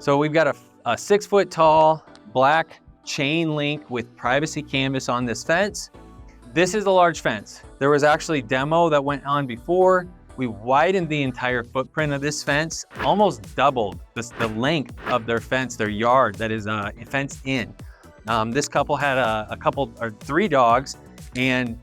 So we've got a 6-foot tall black chain link with privacy canvas on this fence. This is a large fence. There was actually demo that went on before. We widened the entire footprint of this fence, almost doubled the length of their fence, their yard that is fenced in. This couple had a couple or 3 dogs and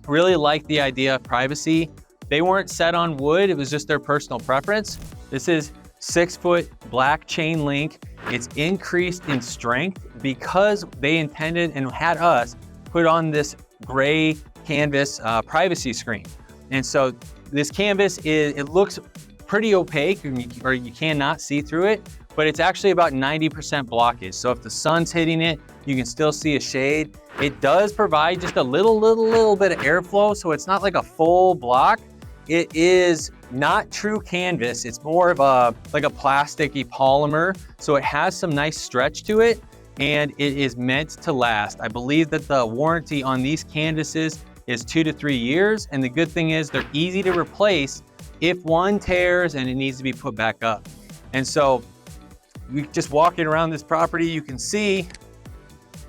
really liked the idea of privacy. They weren't set on wood, it was just their personal preference. This is 6-foot black chain link. It's increased in strength because they intended and had us put on this gray canvas privacy screen. And so this canvas it looks pretty opaque, or you cannot see through it, but it's actually about 90% blockage. So if the sun's hitting it, you can still see a shade. It does provide just a little bit of airflow, so it's not like a full block. It is not true canvas. It's more of like a plasticky polymer. So it has some nice stretch to it, and it is meant to last. I believe that the warranty on these canvases is 2 to 3 years. And the good thing is they're easy to replace if one tears and it needs to be put back up. And so we just walking around this property, you can see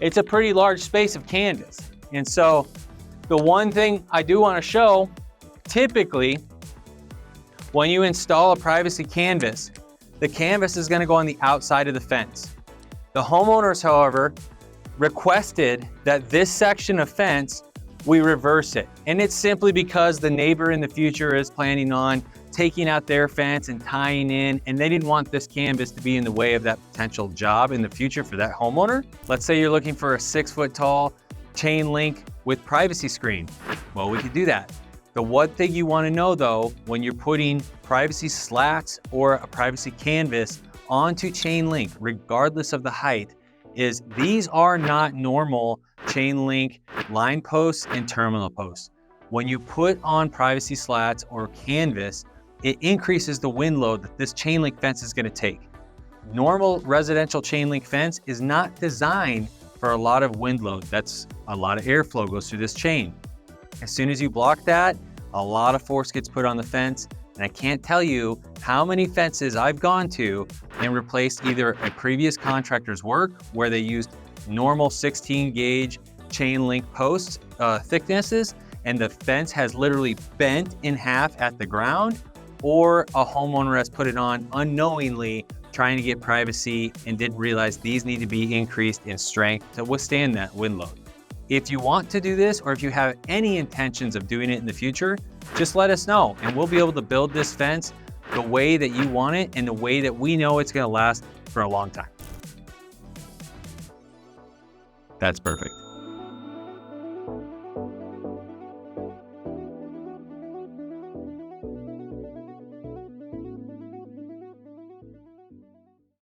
it's a pretty large space of canvas. And so the one thing I do want to show, typically when you install a privacy canvas, the canvas is going to go on the outside of the fence. The homeowners, however, requested that this section of fence, we reverse it. And it's simply because the neighbor in the future is planning on taking out their fence and tying in, and they didn't want this canvas to be in the way of that potential job in the future for that homeowner. Let's say you're looking for a 6-foot tall chain link with privacy screen. Well, we could do that. The one thing you want to know though, when you're putting privacy slats or a privacy canvas onto chain link, regardless of the height, is these are not normal chain link line posts and terminal posts. When you put on privacy slats or canvas, it increases the wind load that this chain link fence is going to take. Normal residential chain link fence is not designed for a lot of wind load. That's a lot of airflow goes through this chain. As soon as you block that, a lot of force gets put on the fence. And I can't tell you how many fences I've gone to and replaced either a previous contractor's work where they used normal 16 gauge chain link posts thicknesses, and the fence has literally bent in half at the ground, or a homeowner has put it on unknowingly trying to get privacy and didn't realize these need to be increased in strength to withstand that wind load. If you want to do this, or if you have any intentions of doing it in the future, just let us know and we'll be able to build this fence the way that you want it and the way that we know it's going to last for a long time. That's perfect.